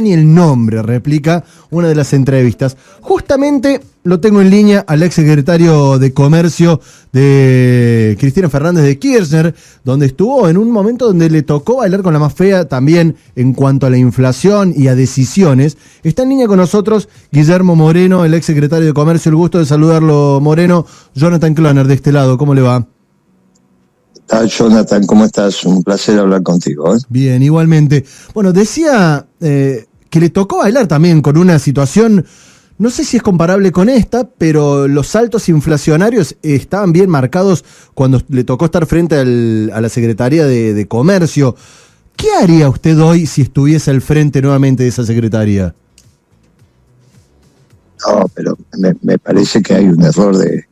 Ni el nombre, replica una de las entrevistas. Justamente lo tengo en línea al ex secretario de Comercio de Cristina Fernández de Kirchner, donde estuvo en un momento donde le tocó bailar con la más fea también en cuanto a la inflación y a decisiones. Está en línea con nosotros Guillermo Moreno, el ex secretario de Comercio. El gusto de saludarlo, Moreno. Jonathan Cloner de este lado, ¿cómo le va? Jonathan, ¿cómo estás? Un placer hablar contigo. Bien, igualmente. Bueno, decía que le tocó bailar también con una situación, no sé si es comparable con esta, pero los saltos inflacionarios estaban bien marcados cuando le tocó estar frente a la Secretaría de Comercio. ¿Qué haría usted hoy si estuviese al frente nuevamente de esa Secretaría? No, pero me parece que hay un error de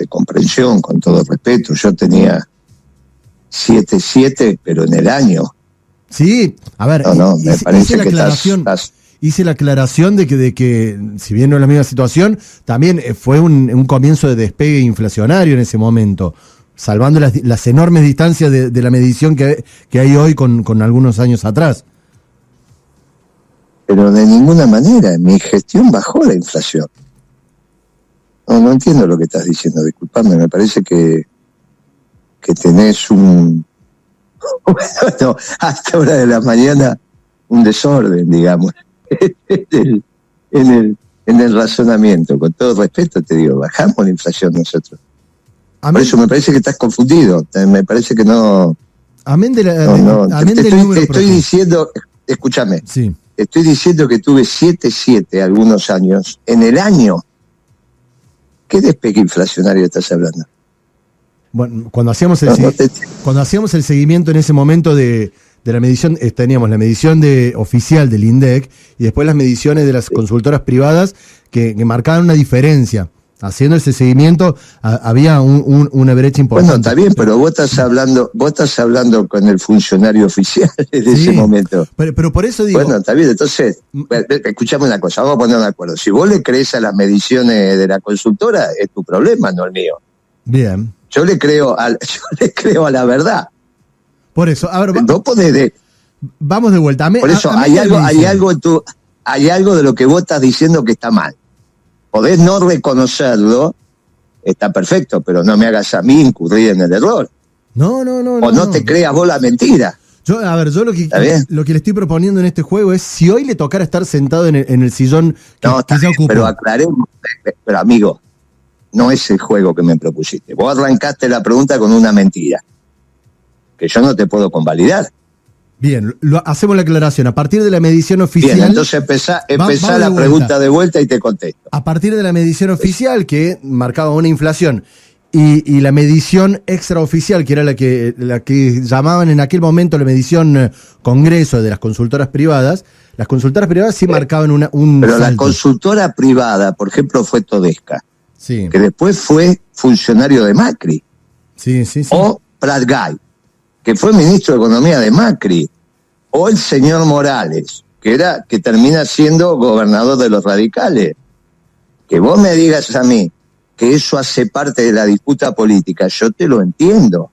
comprensión, con todo respeto. Yo tenía 7.7, pero en el año. Sí, a ver, me parece que hice la aclaración de que si bien no es la misma situación, también fue un comienzo de despegue inflacionario en ese momento, salvando las enormes distancias de la medición que hay hoy con algunos años atrás. Pero de ninguna manera, en mi gestión bajó la inflación. No entiendo lo que estás diciendo, disculpame, me parece que tenés bueno, hasta hora de la mañana un desorden, digamos, en el razonamiento. Con todo respeto te digo, bajamos la inflación nosotros. Por eso me parece que estás confundido, me parece que no... Te estoy diciendo, escúchame, sí. Estoy diciendo que tuve 7.7 algunos años, en el año. ¿Qué despegue inflacionario estás hablando? Bueno, cuando hacíamos el seguimiento en ese momento de la medición, teníamos la medición oficial del INDEC y después las mediciones de las consultoras privadas que marcaban una diferencia. Haciendo ese seguimiento había una brecha importante. Bueno, está bien, pero vos estás hablando con el funcionario oficial de ese momento. Pero por eso digo... Bueno, está bien, entonces, escuchame una cosa, vamos a poner de acuerdo. Si vos le crees a las mediciones de la consultora, es tu problema, no el mío. Bien. Yo le creo a la verdad. Por eso, a ver, no podés vamos de vuelta. Por eso hay algo de lo que vos estás diciendo que está mal. Podés no reconocerlo, está perfecto, pero no me hagas a mí incurrir en el error. No. O no te creas vos la mentira. Yo lo que le estoy proponiendo en este juego es, si hoy le tocara estar sentado en el sillón que ya ocupó. Pero aclaremos, pero amigo, no es el juego que me propusiste. Vos arrancaste la pregunta con una mentira, que yo no te puedo convalidar. Bien, hacemos la aclaración. A partir de la medición oficial... Bien, entonces empezá la pregunta de vuelta y te contesto. A partir de la medición oficial, que marcaba una inflación, y la medición extraoficial, que era la que llamaban en aquel momento la medición Congreso de las consultoras privadas sí marcaban un Pero salto. La consultora privada, por ejemplo, fue Todesca, sí, que después fue funcionario de Macri. Sí. O Prat Gay, que fue ministro de Economía de Macri, o el señor Morales, que termina siendo gobernador de los radicales. Que vos me digas a mí que eso hace parte de la disputa política, yo te lo entiendo.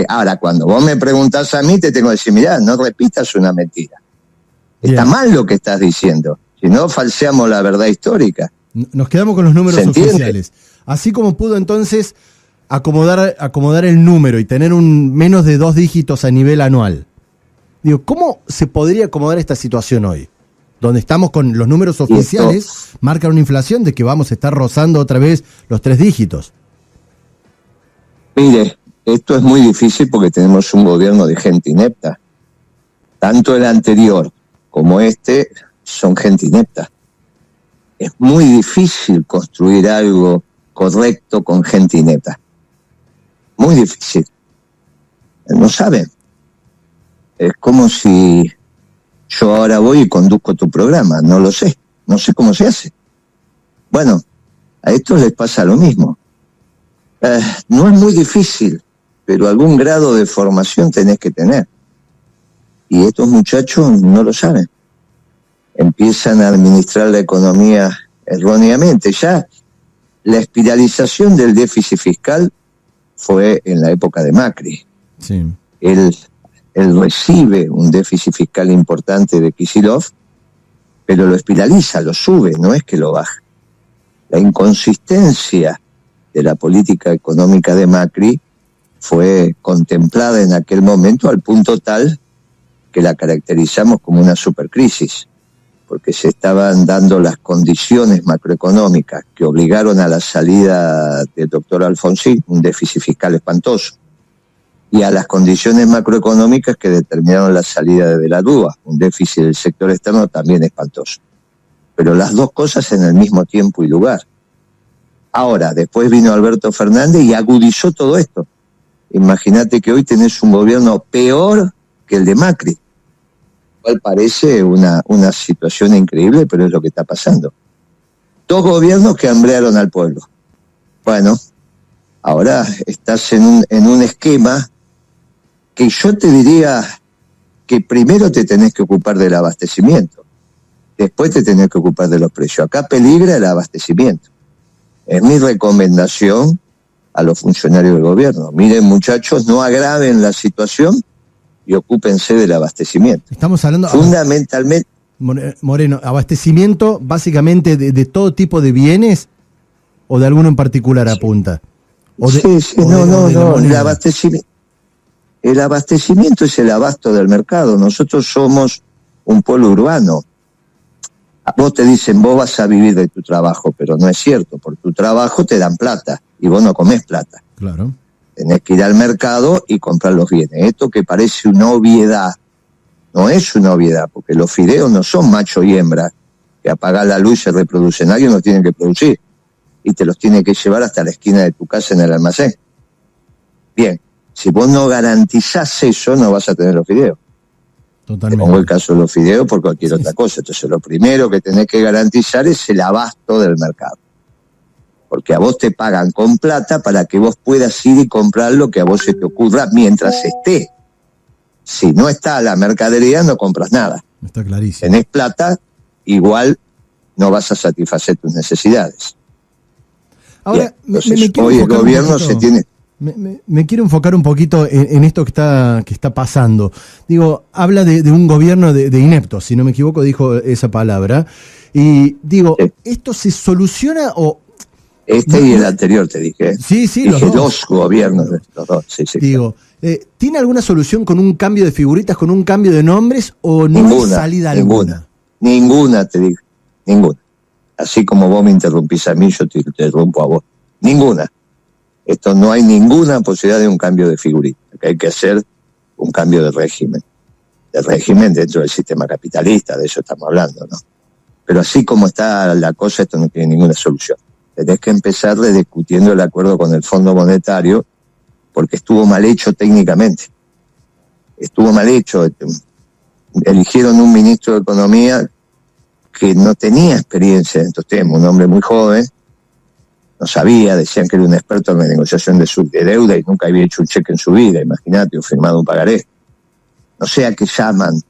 Ahora, cuando vos me preguntás a mí, te tengo que decir, mirá, no repitas una mentira. Está mal lo que estás diciendo, si no falseamos la verdad histórica. Nos quedamos con los números oficiales. Así como pudo entonces acomodar el número y tener menos de 2 dígitos a nivel anual. Digo, ¿cómo se podría acomodar esta situación hoy? Donde estamos con los números oficiales, marcan una inflación de que vamos a estar rozando otra vez los 3 dígitos. Mire, esto es muy difícil porque tenemos un gobierno de gente inepta. Tanto el anterior como este son gente inepta. Es muy difícil construir algo correcto con gente inepta. Muy difícil. No saben. Es como si yo ahora voy y conduzco tu programa. No lo sé. No sé cómo se hace. Bueno, a estos les pasa lo mismo. No es muy difícil, pero algún grado de formación tenés que tener. Y estos muchachos no lo saben. Empiezan a administrar la economía erróneamente. Ya la espiralización del déficit fiscal fue en la época de Macri. Sí. Él recibe un déficit fiscal importante de Kicillof pero lo espiraliza, lo sube, no es que lo baja. La inconsistencia de la política económica de Macri fue contemplada en aquel momento al punto tal que la caracterizamos como una supercrisis, porque se estaban dando las condiciones macroeconómicas que obligaron a la salida del doctor Alfonsín, un déficit fiscal espantoso, y a las condiciones macroeconómicas que determinaron la salida de la DUA, un déficit del sector externo también espantoso. Pero las dos cosas en el mismo tiempo y lugar. Ahora, después vino Alberto Fernández y agudizó todo esto. Imagínate que hoy tenés un gobierno peor que el de Macri, cual parece una situación increíble, pero es lo que está pasando. Dos gobiernos que hambrearon al pueblo. Bueno, ahora estás en un esquema que yo te diría que primero te tenés que ocupar del abastecimiento, después te tenés que ocupar de los precios. Acá peligra el abastecimiento. Es mi recomendación a los funcionarios del gobierno. Miren, muchachos, no agraven la situación y ocúpense del abastecimiento. Estamos hablando fundamentalmente. Moreno, abastecimiento básicamente de todo tipo de bienes o de alguno en particular apunta. El abastecimiento es el abasto del mercado. Nosotros somos un pueblo urbano. A vos te dicen, vos vas a vivir de tu trabajo, pero no es cierto. Por tu trabajo te dan plata y vos no comés plata. Claro. Tenés que ir al mercado y comprar los bienes. Esto que parece una obviedad, no es una obviedad, porque los fideos no son macho y hembra, que apagan la luz y se reproducen. Alguien los tiene que producir y te los tiene que llevar hasta la esquina de tu casa en el almacén. Bien, si vos no garantizás eso, no vas a tener los fideos. Totalmente. Te pongo el caso de los fideos por cualquier otra cosa. Entonces lo primero que tenés que garantizar es el abasto del mercado. Porque a vos te pagan con plata para que vos puedas ir y comprar lo que a vos se te ocurra mientras esté. Si no está la mercadería, no compras nada. Está clarísimo. Tenés plata, igual no vas a satisfacer tus necesidades. Ahora, entonces, hoy el gobierno se tiene... Me quiero enfocar un poquito en esto que está pasando. Digo, habla de un gobierno de ineptos, si no me equivoco, dijo esa palabra. Y digo, sí. ¿Esto se soluciona o...? Y el anterior te dije. Sí, dije los dos gobiernos, los dos. Sí, digo, ¿tiene alguna solución con un cambio de figuritas, con un cambio de nombres o no hay salida alguna? Ninguna, te digo, ninguna. Así como vos me interrumpís a mí, yo te interrumpo a vos. Ninguna. Esto no hay ninguna posibilidad de un cambio de figurita. Que hay que hacer un cambio de régimen. De régimen dentro del sistema capitalista, de eso estamos hablando, ¿no? Pero así como está la cosa, esto no tiene ninguna solución. Tenés que empezar rediscutiendo el acuerdo con el Fondo Monetario, porque estuvo mal hecho técnicamente. Estuvo mal hecho. Eligieron un ministro de Economía que no tenía experiencia en estos temas, un hombre muy joven, no sabía, decían que era un experto en la negociación de deuda y nunca había hecho un cheque en su vida, imagínate, o firmado un pagaré. No sé a qué llaman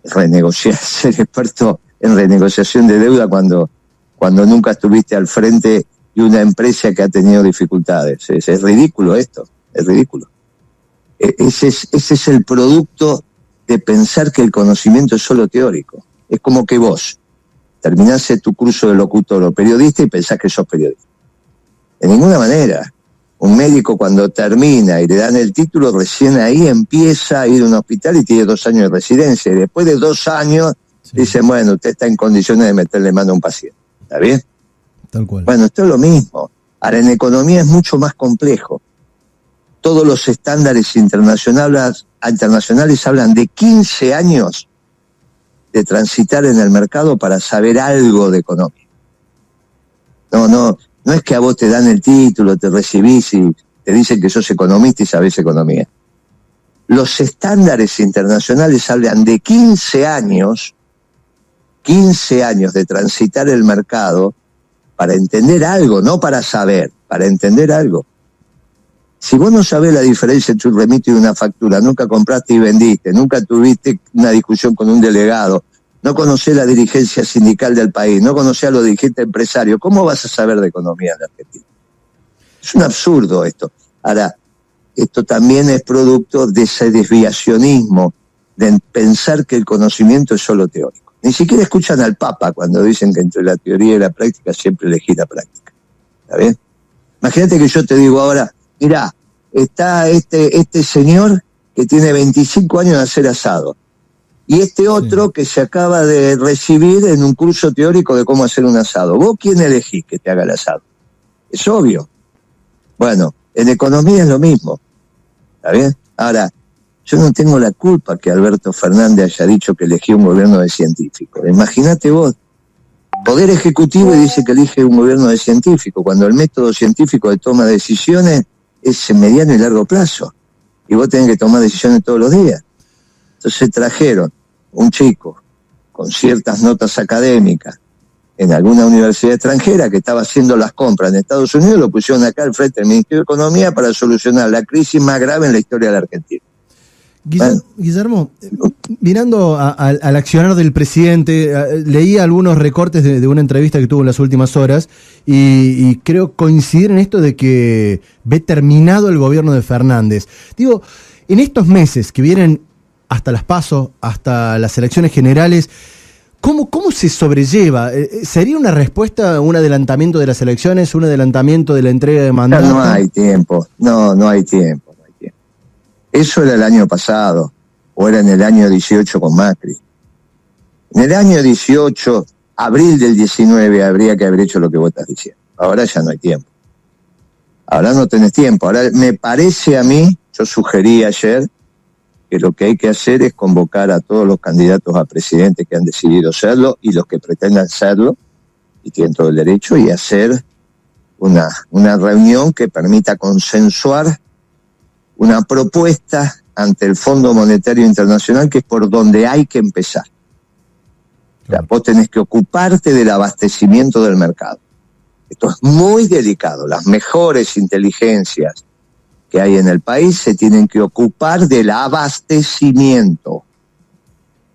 renegociar, ser experto en renegociación de deuda cuando nunca estuviste al frente de una empresa que ha tenido dificultades. Es ridículo esto, es ridículo. Ese es el producto de pensar que el conocimiento es solo teórico. Es como que vos terminás tu curso de locutor o periodista y pensás que sos periodista. De ninguna manera. Un médico cuando termina y le dan el título, recién ahí empieza a ir a un hospital y tiene 2 años de residencia. Y después de 2 años dicen, bueno, usted está en condiciones de meterle mano a un paciente. ¿Está bien? Tal cual. Bueno, esto es lo mismo. Ahora, en economía es mucho más complejo. Todos los estándares internacionales hablan de 15 años de transitar en el mercado para saber algo de economía. No es que a vos te dan el título, te recibís y te dicen que sos economista y sabés economía. Los estándares internacionales hablan de 15 años de transitar el mercado para entender algo, no para saber, para entender algo. Si vos no sabés la diferencia entre un remito y una factura, nunca compraste y vendiste, nunca tuviste una discusión con un delegado, no conocés la dirigencia sindical del país, no conocés a los dirigentes empresarios, ¿cómo vas a saber de economía en la Argentina? Es un absurdo esto. Ahora, esto también es producto de ese desviacionismo, de pensar que el conocimiento es solo teórico. Ni siquiera escuchan al Papa cuando dicen que entre la teoría y la práctica siempre elegí la práctica. ¿Está bien? Imagínate que yo te digo ahora, mirá, está este señor que tiene 25 años de hacer asado, y este otro que se acaba de recibir en un curso teórico de cómo hacer un asado. ¿Vos quién elegís que te haga el asado? Es obvio. Bueno, en economía es lo mismo. ¿Está bien? Ahora, yo no tengo la culpa que Alberto Fernández haya dicho que elegí un gobierno de científicos. Imagínate vos, Poder Ejecutivo y dice que elige un gobierno de científicos, cuando el método científico de toma de decisiones es en mediano y largo plazo. Y vos tenés que tomar decisiones todos los días. Entonces trajeron un chico con ciertas notas académicas en alguna universidad extranjera que estaba haciendo las compras en Estados Unidos, lo pusieron acá al frente del Ministerio de Economía para solucionar la crisis más grave en la historia de la Argentina. Guillermo, mirando al accionar del presidente, leí algunos recortes de una entrevista que tuvo en las últimas horas y creo coincidir en esto de que ve terminado el gobierno de Fernández. Digo, en estos meses que vienen hasta las PASO, hasta las elecciones generales, ¿cómo se sobrelleva? ¿Sería una respuesta, un adelantamiento de las elecciones, un adelantamiento de la entrega de mandato? No hay tiempo, no hay tiempo. Eso era el año pasado, o era en el año 18 con Macri. En el año 18, abril del 19, habría que haber hecho lo que vos estás diciendo. Ahora ya no hay tiempo. Ahora no tenés tiempo. Ahora me parece a mí, yo sugerí ayer, que lo que hay que hacer es convocar a todos los candidatos a presidente que han decidido serlo y los que pretendan serlo, y tienen todo el derecho, y hacer una reunión que permita consensuar una propuesta ante el Fondo Monetario Internacional, que es por donde hay que empezar. O sea, vos tenés que ocuparte del abastecimiento del mercado. Esto es muy delicado. Las mejores inteligencias que hay en el país se tienen que ocupar del abastecimiento.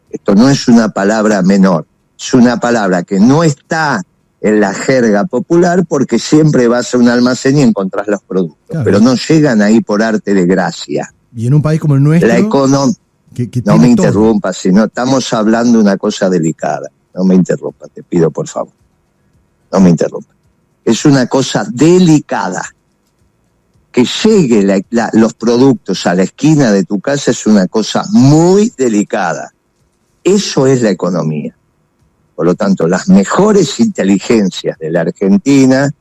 Esto no es una palabra menor, es una palabra que no está en la jerga popular porque siempre vas a un almacén y encontrás los productos, claro, pero no llegan ahí por arte de gracia. Y en un país como el nuestro... La economía... No me interrumpas, si no estamos hablando de una cosa delicada. No me interrumpas, te pido por favor. No me interrumpas. Es una cosa delicada. Que llegue los productos a la esquina de tu casa es una cosa muy delicada. Eso es la economía. Por lo tanto, las mejores inteligencias de la Argentina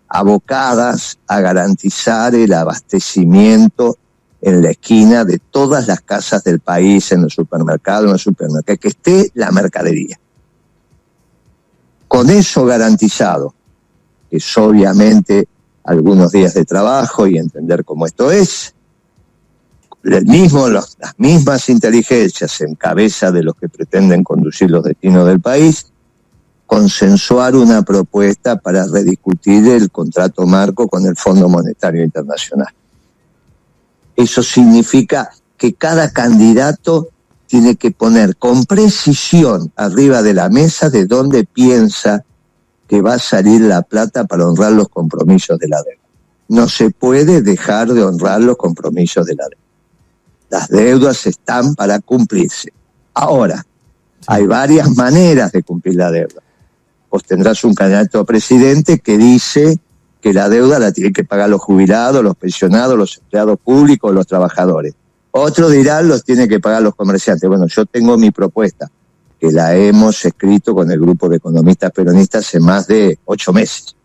abocadas a garantizar el abastecimiento en la esquina de todas las casas del país, en los supermercados, que esté la mercadería. Con eso garantizado, que es obviamente algunos días de trabajo y entender cómo esto es, las mismas inteligencias en cabeza de los que pretenden conducir los destinos del país, consensuar una propuesta para rediscutir el contrato marco con el Fondo Monetario Internacional. Eso significa que cada candidato tiene que poner con precisión arriba de la mesa de dónde piensa que va a salir la plata para honrar los compromisos de la deuda. No se puede dejar de honrar los compromisos de la deuda. Las deudas están para cumplirse. Ahora, hay varias maneras de cumplir la deuda. Vos tendrás un candidato a presidente que dice que la deuda la tienen que pagar los jubilados, los pensionados, los empleados públicos, los trabajadores. Otros dirán los tienen que pagar los comerciantes. Bueno, yo tengo mi propuesta, que la hemos escrito con el grupo de economistas peronistas hace más de 8 meses.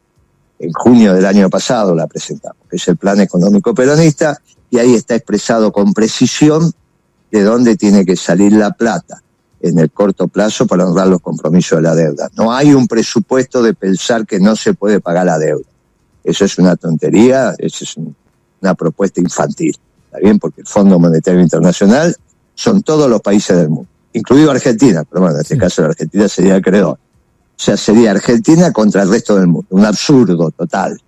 En junio del año pasado la presentamos, que es el Plan Económico Peronista, y ahí está expresado con precisión de dónde tiene que salir la plata en el corto plazo para honrar los compromisos de la deuda. No hay un presupuesto de pensar que no se puede pagar la deuda. Eso es una tontería, eso es una propuesta infantil, ¿está bien? Porque el Fondo Monetario Internacional son todos los países del mundo, incluido Argentina, pero bueno, en este caso la Argentina sería el acreedor. O sea, sería Argentina contra el resto del mundo, un absurdo total.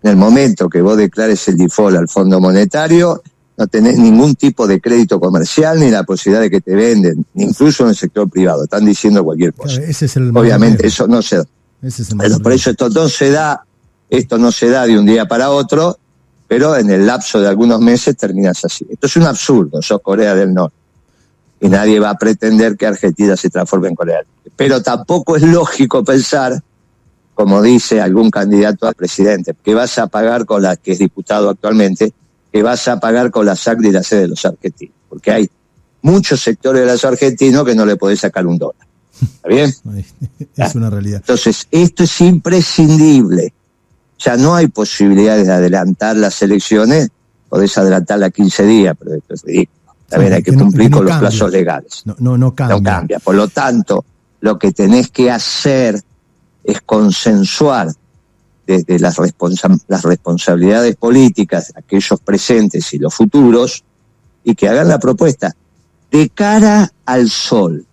En el momento que vos declares el default al Fondo Monetario, no tenés ningún tipo de crédito comercial ni la posibilidad de que te venden, incluso en el sector privado, están diciendo cualquier cosa. Claro, ese es el obviamente eso no se da. Pero por eso esto no se da de un día para otro, pero en el lapso de algunos meses terminas así. Esto es un absurdo, sos Corea del Norte. y nadie va a pretender que Argentina se transforme en Corea del Norte. Pero tampoco es lógico pensar, como dice algún candidato a presidente, que vas a pagar con la que es diputado actualmente, que vas a pagar con la sangre y la sed de los argentinos, porque hay muchos sectores de los argentinos que no le podés sacar un dólar. ¿Está bien? Es una realidad. Entonces, esto es imprescindible. Ya no hay posibilidades de adelantar las elecciones, podés adelantarla a 15 días, pero esto es ridículo. También hay que cumplir con los plazos legales. No cambia. No cambia. Por lo tanto, lo que tenés que hacer es consensuar desde las responsabilidades políticas, aquellos presentes y los futuros, y que hagan la propuesta de cara al sol,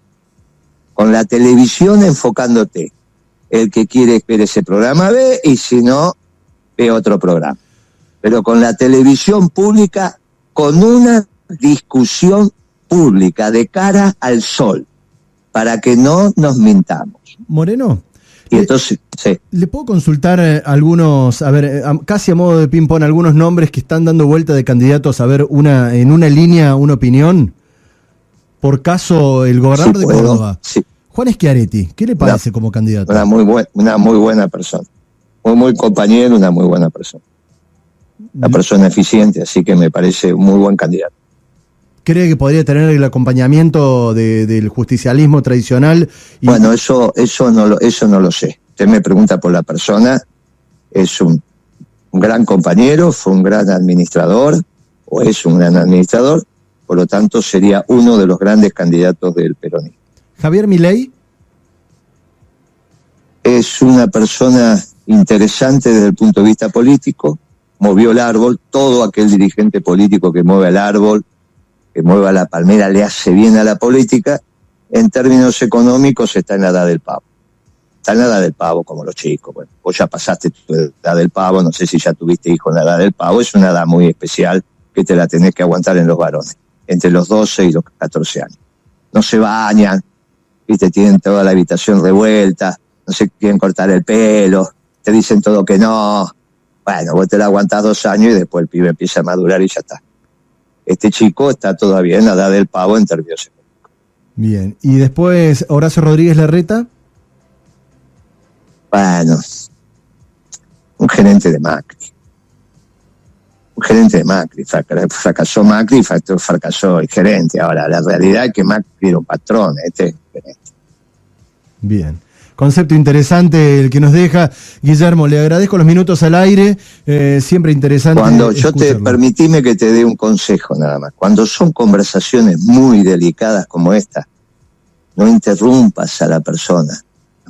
con la televisión enfocándote. El que quiere ver ese programa ve, y si no, ve otro programa. Pero con la televisión pública, con una discusión pública de cara al sol, para que no nos mintamos. Moreno, y entonces, sí. ¿Le puedo consultar algunos, casi a modo de ping-pong, algunos nombres que están dando vuelta de candidatos, en una línea, una opinión? Por caso, el gobernador de Córdoba, sí. Juan Schiaretti, ¿qué le parece como candidato? Una muy buena persona. Muy compañero, una muy buena persona. Una persona eficiente, así que me parece un muy buen candidato. ¿Cree que podría tener el acompañamiento del justicialismo tradicional? Bueno, eso no lo sé. Usted me pregunta por la persona. Es un gran compañero, fue un gran administrador, o es un gran administrador, por lo tanto sería uno de los grandes candidatos del peronismo. ¿Javier Milei? Es una persona interesante desde el punto de vista político, movió el árbol, todo aquel dirigente político que mueve el árbol, que mueva la palmera, le hace bien a la política. En términos económicos está en la edad del pavo. Está en la edad del pavo, como los chicos. Bueno, vos ya pasaste tu edad del pavo, no sé si ya tuviste hijo en la edad del pavo, es una edad muy especial que te la tenés que aguantar en los varones, entre los 12 y los 14 años. No se bañan, ¿viste? Tienen toda la habitación revuelta, no se quieren cortar el pelo, te dicen todo que no. Bueno, vos te la aguantás 2 años y después el pibe empieza a madurar y ya está. Este chico está todavía en la edad del pavo en términos económicos. Bien, y después Horacio Rodríguez Larreta. Bueno, un gerente de Macri. Fracasó Macri, fracasó el gerente. Ahora, la realidad es que Macri era un patrón, este gerente. Bien. Concepto interesante el que nos deja. Guillermo, le agradezco los minutos al aire, siempre interesante. Cuando yo permitime que te dé un consejo nada más. Cuando son conversaciones muy delicadas como esta, no interrumpas a la persona.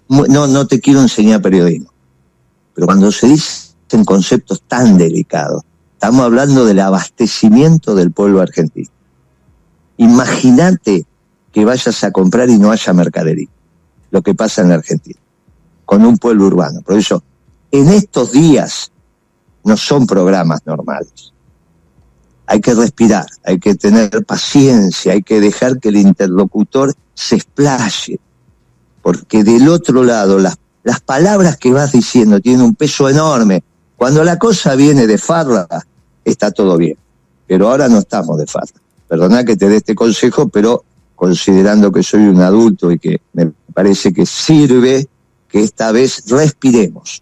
No te quiero enseñar periodismo, pero cuando se dicen conceptos tan delicados, estamos hablando del abastecimiento del pueblo argentino. Imagínate que vayas a comprar y no haya mercadería. Lo que pasa en la Argentina, con un pueblo urbano. Por eso, en estos días no son programas normales. Hay que respirar, hay que tener paciencia, hay que dejar que el interlocutor se explaye. Porque del otro lado, las palabras que vas diciendo tienen un peso enorme. Cuando la cosa viene de farra, está todo bien. Pero ahora no estamos de farra. Perdona que te dé este consejo, pero considerando que soy un adulto y que me parece que sirve que esta vez respiremos.